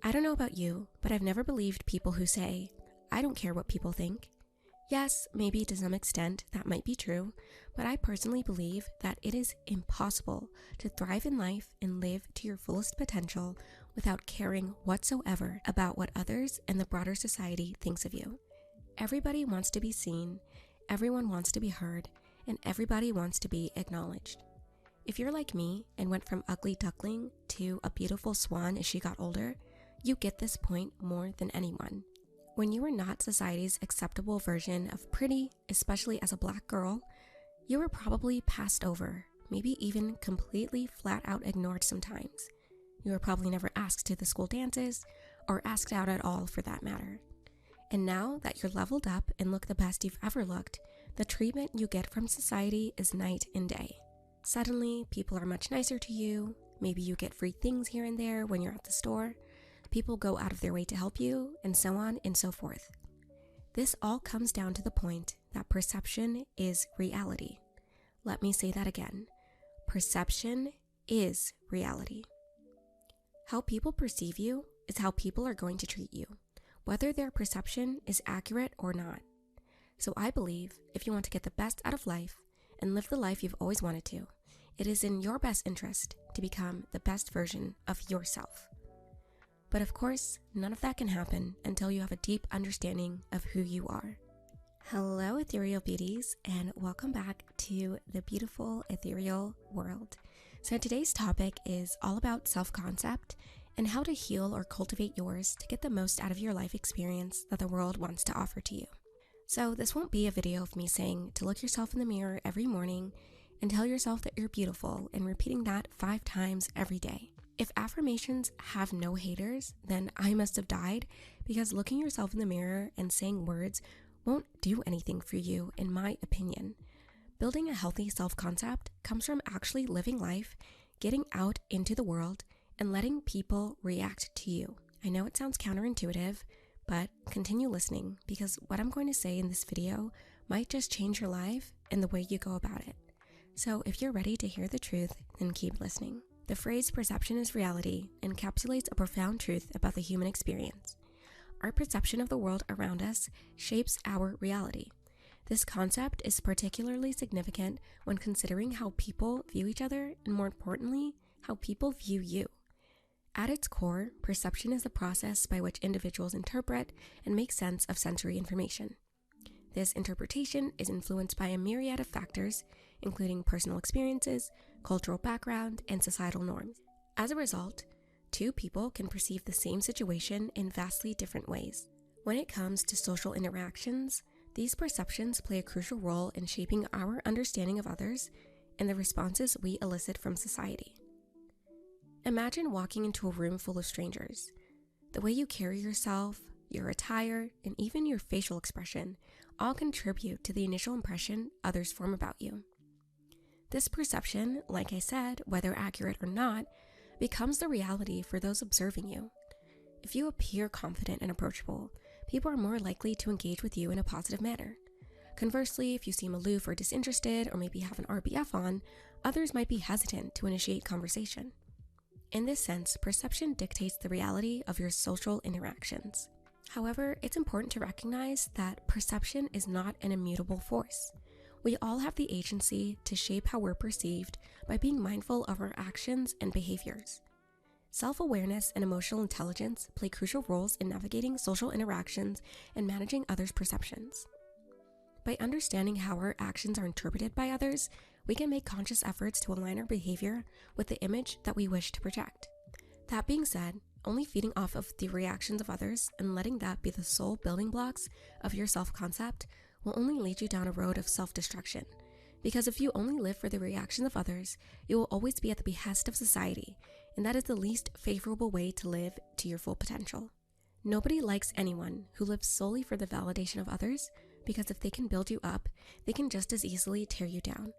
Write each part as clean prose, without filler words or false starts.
I don't know about you, but I've never believed people who say, I don't care what people think. Yes, maybe to some extent that might be true, but I personally believe that it is impossible to thrive in life and live to your fullest potential without caring whatsoever about what others and the broader society thinks of you. Everybody wants to be seen, everyone wants to be heard, and everybody wants to be acknowledged. If you're like me and went from ugly duckling to a beautiful swan as she got older, you get this point more than anyone. When you were not society's acceptable version of pretty, especially as a black girl, you were probably passed over, maybe even completely flat out ignored sometimes. You were probably never asked to the school dances, or asked out at all for that matter. And now that you're leveled up and look the best you've ever looked, the treatment you get from society is night and day. Suddenly, people are much nicer to you, maybe you get free things here and there when you're at the store, people go out of their way to help you, and so on and so forth. This all comes down to the point that perception is reality. Let me say that again. Perception is reality. How people perceive you is how people are going to treat you, whether their perception is accurate or not. So I believe if you want to get the best out of life and live the life you've always wanted to, it is in your best interest to become the best version of yourself. But of course, none of that can happen until you have a deep understanding of who you are. Hello, Ethereal Beauties, and welcome back to the beautiful ethereal world. So today's topic is all about self-concept and how to heal or cultivate yours to get the most out of your life experience that the world wants to offer to you. So this won't be a video of me saying to look yourself in the mirror every morning and tell yourself that you're beautiful and repeating that 5 times every day. If affirmations have no haters, then I must have died, because looking yourself in the mirror and saying words won't do anything for you, in my opinion. Building a healthy self-concept comes from actually living life, getting out into the world, and letting people react to you. I know it sounds counterintuitive, but continue listening, because what I'm going to say in this video might just change your life and the way you go about it. So if you're ready to hear the truth, then keep listening. The phrase perception is reality encapsulates a profound truth about the human experience. Our perception of the world around us shapes our reality. This concept is particularly significant when considering how people view each other and, more importantly, how people view you. At its core, perception is the process by which individuals interpret and make sense of sensory information. This interpretation is influenced by a myriad of factors, including personal experiences, cultural background, and societal norms. As a result, two people can perceive the same situation in vastly different ways. When it comes to social interactions, these perceptions play a crucial role in shaping our understanding of others and the responses we elicit from society. Imagine walking into a room full of strangers. The way you carry yourself, your attire, and even your facial expression all contribute to the initial impression others form about you. This perception, like I said, whether accurate or not, becomes the reality for those observing you. If you appear confident and approachable, people are more likely to engage with you in a positive manner. Conversely, if you seem aloof or disinterested, or maybe have an RBF on, others might be hesitant to initiate conversation. In this sense, perception dictates the reality of your social interactions. However, it's important to recognize that perception is not an immutable force. We all have the agency to shape how we're perceived by being mindful of our actions and behaviors. Self-awareness and emotional intelligence play crucial roles in navigating social interactions and managing others' perceptions. By understanding how our actions are interpreted by others, we can make conscious efforts to align our behavior with the image that we wish to project. That being said, only feeding off of the reactions of others and letting that be the sole building blocks of your self-concept will only lead you down a road of self-destruction. Because if you only live for the reactions of others, you will always be at the behest of society, and that is the least favorable way to live to your full potential. Nobody likes anyone who lives solely for the validation of others, because if they can build you up, they can just as easily tear you down.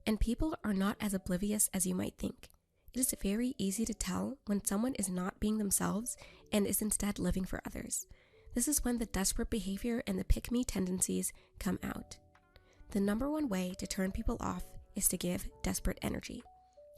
And people are not as oblivious as you might think. It is very easy to tell when someone is not being themselves and is instead living for others. This is when the desperate behavior and the pick-me tendencies come out. The number one way to turn people off is to give desperate energy.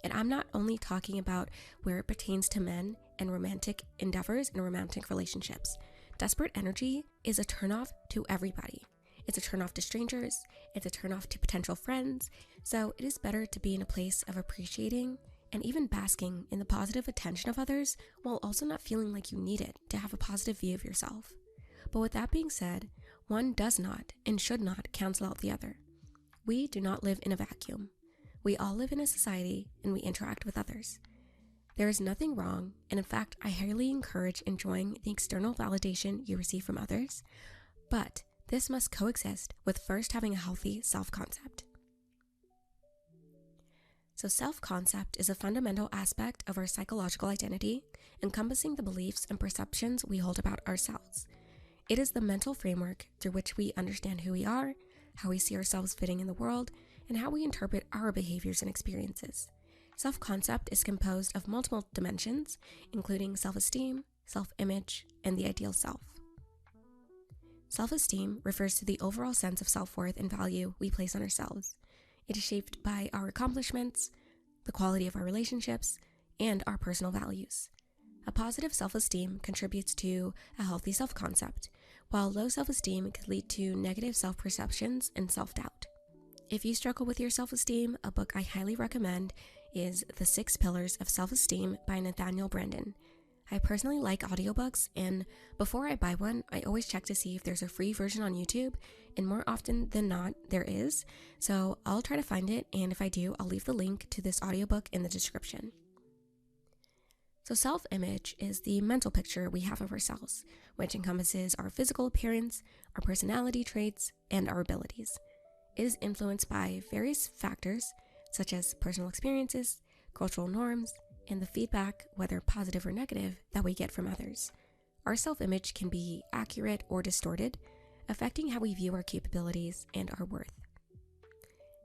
And I'm not only talking about where it pertains to men and romantic endeavors and romantic relationships. Desperate energy is a turnoff to everybody. It's a turnoff to strangers. It's a turnoff to potential friends. So it is better to be in a place of appreciating and even basking in the positive attention of others while also not feeling like you need it to have a positive view of yourself. But with that being said, one does not and should not cancel out the other. We do not live in a vacuum. We all live in a society and we interact with others. There is nothing wrong, and in fact, I highly encourage enjoying the external validation you receive from others, but this must coexist with first having a healthy self-concept. So self-concept is a fundamental aspect of our psychological identity, encompassing the beliefs and perceptions we hold about ourselves. It is the mental framework through which we understand who we are, how we see ourselves fitting in the world, and how we interpret our behaviors and experiences. Self-concept is composed of multiple dimensions, including self-esteem, self-image, and the ideal self. Self-esteem refers to the overall sense of self-worth and value we place on ourselves. It is shaped by our accomplishments, the quality of our relationships, and our personal values. A positive self-esteem contributes to a healthy self-concept, while low self-esteem can lead to negative self-perceptions and self-doubt. If you struggle with your self-esteem, a book I highly recommend is The 6 Pillars of Self-Esteem by Nathaniel Branden. I personally like audiobooks, and before I buy one, I always check to see if there's a free version on YouTube, and more often than not, there is. So I'll try to find it, and if I do, I'll leave the link to this audiobook in the description. So self-image is the mental picture we have of ourselves, which encompasses our physical appearance, our personality traits, and our abilities. It is influenced by various factors, such as personal experiences, cultural norms, and the feedback, whether positive or negative, that we get from others. Our self-image can be accurate or distorted, affecting how we view our capabilities and our worth.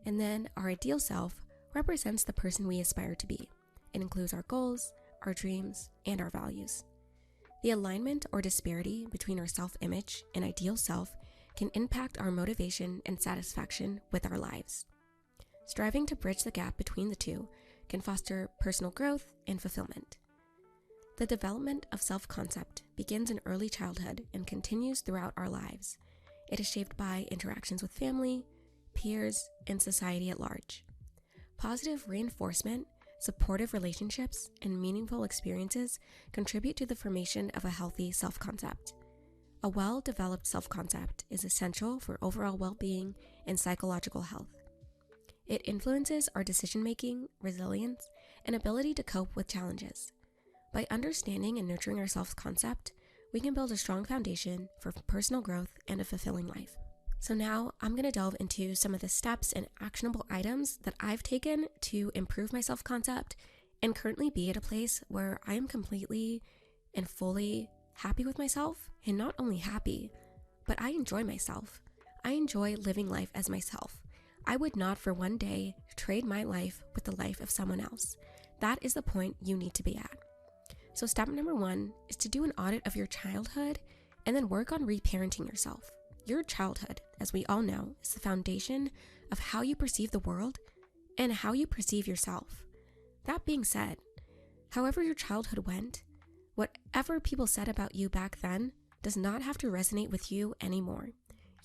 And then our ideal self represents the person we aspire to be. It includes our goals, our dreams, and our values. The alignment or disparity between our self-image and ideal self can impact our motivation and satisfaction with our lives. Striving to bridge the gap between the two can foster personal growth and fulfillment. The development of self-concept begins in early childhood and continues throughout our lives. It is shaped by interactions with family, peers, and society at large. Positive reinforcement, supportive relationships, and meaningful experiences contribute to the formation of a healthy self-concept. A well-developed self-concept is essential for overall well-being and psychological health. It influences our decision-making, resilience, and ability to cope with challenges. By understanding and nurturing our self-concept, we can build a strong foundation for personal growth and a fulfilling life. So now I'm going to delve into some of the steps and actionable items that I've taken to improve my self-concept and currently be at a place where I am completely and fully happy with myself, and not only happy, but I enjoy myself. I enjoy living life as myself. I would not for one day trade my life with the life of someone else. That is the point you need to be at. So step number 1 is to do an audit of your childhood and then work on reparenting yourself. Your childhood, as we all know, is the foundation of how you perceive the world and how you perceive yourself. That being said, however your childhood went, whatever people said about you back then does not have to resonate with you anymore.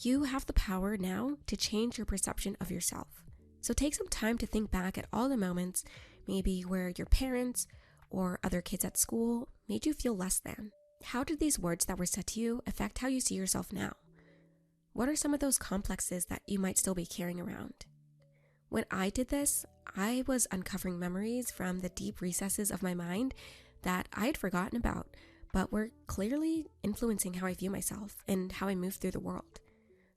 You have the power now to change your perception of yourself. So take some time to think back at all the moments, maybe where your parents or other kids at school made you feel less than. How did these words that were said to you affect how you see yourself now? What are some of those complexes that you might still be carrying around? When I did this, I was uncovering memories from the deep recesses of my mind that I had forgotten about, but were clearly influencing how I view myself and how I move through the world.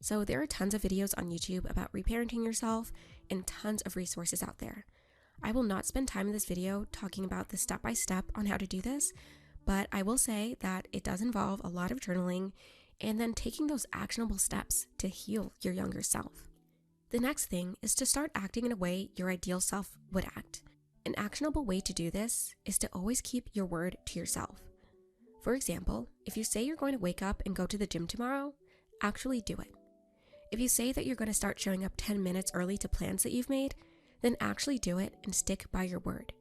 So there are tons of videos on YouTube about reparenting yourself and tons of resources out there. I will not spend time in this video talking about the step-by-step on how to do this, but I will say that it does involve a lot of journaling and then taking those actionable steps to heal your younger self. The next thing is to start acting in a way your ideal self would act. An actionable way to do this is to always keep your word to yourself. For example, if you say you're going to wake up and go to the gym tomorrow, actually do it. If you say that you're going to start showing up 10 minutes early to plans that you've made, then actually do it and stick by your word.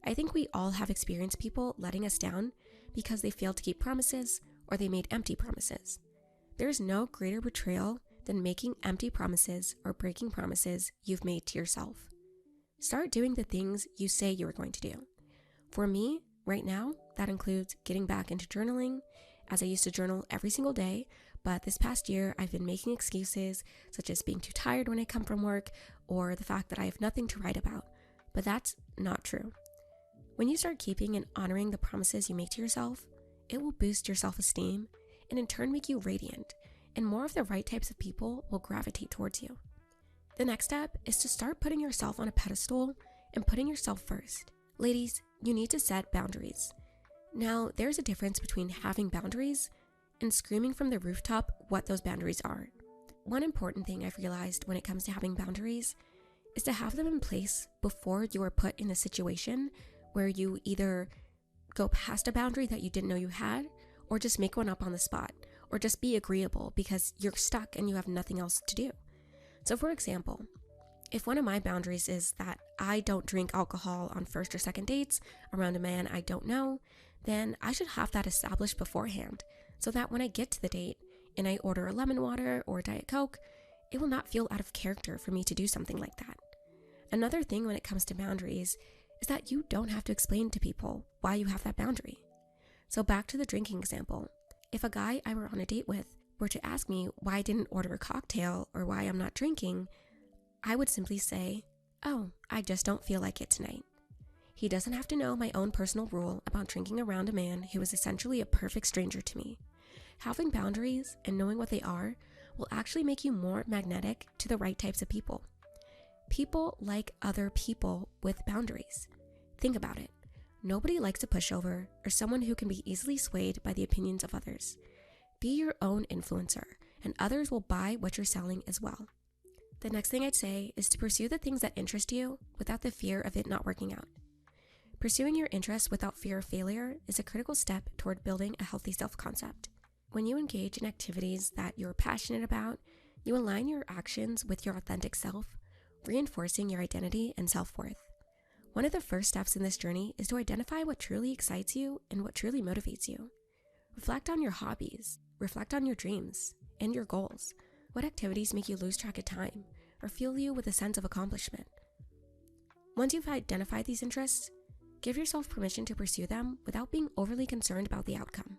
I think we all have experienced people letting us down because they failed to keep promises or they made empty promises. There is no greater betrayal than making empty promises or breaking promises you've made to yourself. Start doing the things you say you are going to do. For me, right now, that includes getting back into journaling, as I used to journal every single day, but this past year I've been making excuses such as being too tired when I come from work or the fact that I have nothing to write about. But that's not true. When you start keeping and honoring the promises you make to yourself, it will boost your self-esteem and in turn make you radiant, and more of the right types of people will gravitate towards you. The next step is to start putting yourself on a pedestal and putting yourself first. Ladies, you need to set boundaries. Now, there's a difference between having boundaries and screaming from the rooftop what those boundaries are. One important thing I've realized when it comes to having boundaries is to have them in place before you are put in a situation where you either go past a boundary that you didn't know you had, or just make one up on the spot, or just be agreeable because you're stuck and you have nothing else to do. So for example, if one of my boundaries is that I don't drink alcohol on first or second dates around a man I don't know, then I should have that established beforehand so that when I get to the date and I order a lemon water or a Diet Coke, it will not feel out of character for me to do something like that. Another thing when it comes to boundaries is that you don't have to explain to people why you have that boundary. So back to the drinking example. If a guy I were on a date with were to ask me why I didn't order a cocktail or why I'm not drinking, I would simply say, "Oh, I just don't feel like it tonight." He doesn't have to know my own personal rule about drinking around a man who is essentially a perfect stranger to me. Having boundaries and knowing what they are will actually make you more magnetic to the right types of people. People like other people with boundaries. Think about it. Nobody likes a pushover or someone who can be easily swayed by the opinions of others. Be your own influencer, and others will buy what you're selling as well. The next thing I'd say is to pursue the things that interest you without the fear of it not working out. Pursuing your interests without fear of failure is a critical step toward building a healthy self-concept. When you engage in activities that you're passionate about, you align your actions with your authentic self, reinforcing your identity and self-worth. One of the first steps in this journey is to identify what truly excites you and what truly motivates you. Reflect on your hobbies, reflect on your dreams and your goals. What activities make you lose track of time or fill you with a sense of accomplishment? Once you've identified these interests, give yourself permission to pursue them without being overly concerned about the outcome.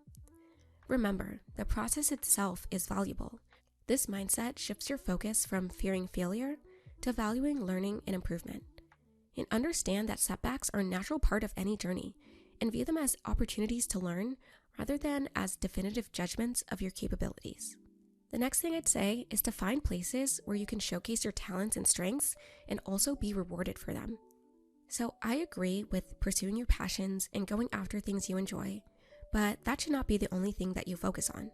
Remember, the process itself is valuable. This mindset shifts your focus from fearing failure to valuing learning and improvement. And understand that setbacks are a natural part of any journey and view them as opportunities to learn rather than as definitive judgments of your capabilities. The next thing I'd say is to find places where you can showcase your talents and strengths and also be rewarded for them. So I agree with pursuing your passions and going after things you enjoy, but that should not be the only thing that you focus on.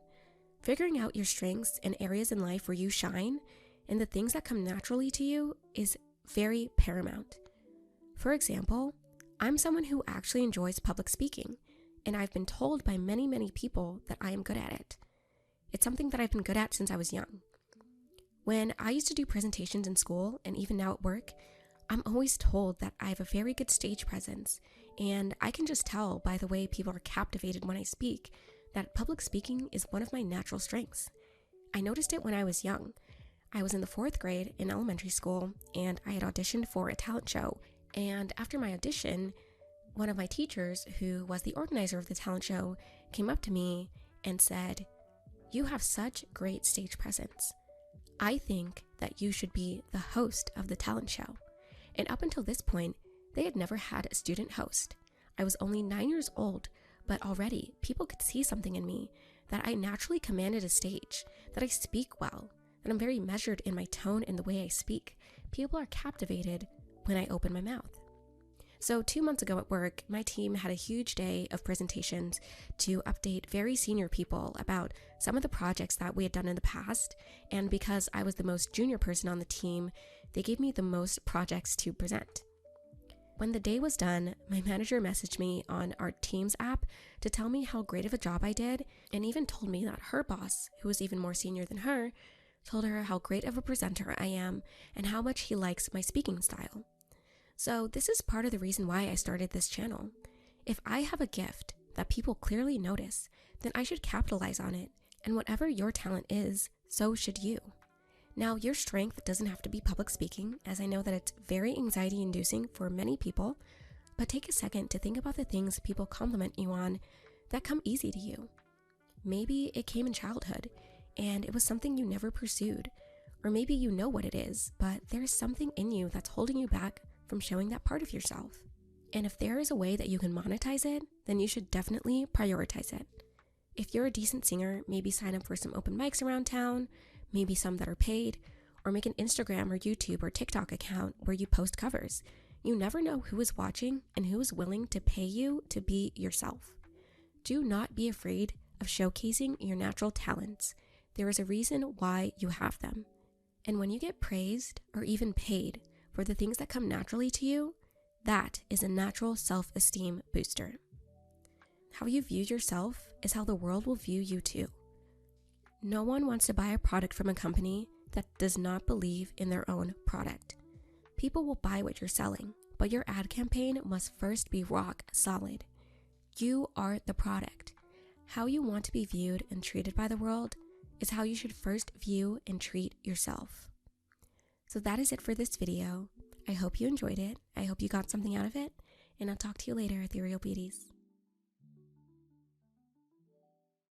Figuring out your strengths and areas in life where you shine and the things that come naturally to you is very paramount. For example, I'm someone who actually enjoys public speaking, and I've been told by many people that I am good at it. It's something that I've been good at since I was young. When I used to do presentations in school and even now at work, I'm always told that I have a very good stage presence, and I can just tell by the way people are captivated when I speak that public speaking is one of my natural strengths. I noticed it when I was young. I was in the 4th grade in elementary school, and I had auditioned for a talent show. And after my audition, one of my teachers, who was the organizer of the talent show, came up to me and said, "You have such great stage presence. I think that you should be the host of the talent show." And up until this point, they had never had a student host. I was only 9 years old, but already people could see something in me, that I naturally commanded a stage, that I speak well, that I'm very measured in my tone and the way I speak. People are captivated when I open my mouth. So 2 months ago at work, my team had a huge day of presentations to update very senior people about some of the projects that we had done in the past. And because I was the most junior person on the team, they gave me the most projects to present. When the day was done, my manager messaged me on our Teams app to tell me how great of a job I did, and even told me that her boss, who was even more senior than her, told her how great of a presenter I am and how much he likes my speaking style. So this is part of the reason why I started this channel. If I have a gift that people clearly notice, then I should capitalize on it, and whatever your talent is, so should you. Now, your strength doesn't have to be public speaking, as I know that it's very anxiety-inducing for many people, but take a second to think about the things people compliment you on that come easy to you. Maybe it came in childhood, and it was something you never pursued, or maybe you know what it is, but there's something in you that's holding you back from showing that part of yourself. And if there is a way that you can monetize it, then you should definitely prioritize it. If you're a decent singer, maybe sign up for some open mics around town, maybe some that are paid, or make an Instagram or YouTube or TikTok account where you post covers. You never know who is watching and who is willing to pay you to be yourself. Do not be afraid of showcasing your natural talents. There is a reason why you have them. And when you get praised or even paid for the things that come naturally to you, that is a natural self-esteem booster. How you view yourself is how the world will view you too. No one wants to buy a product from a company that does not believe in their own product. People will buy what you're selling, but your ad campaign must first be rock solid. You are the product. How you want to be viewed and treated by the world is how you should first view and treat yourself. So that is it for this video. I hope you enjoyed it. I hope you got something out of it, and I'll talk to you later, Ethereal Beauties.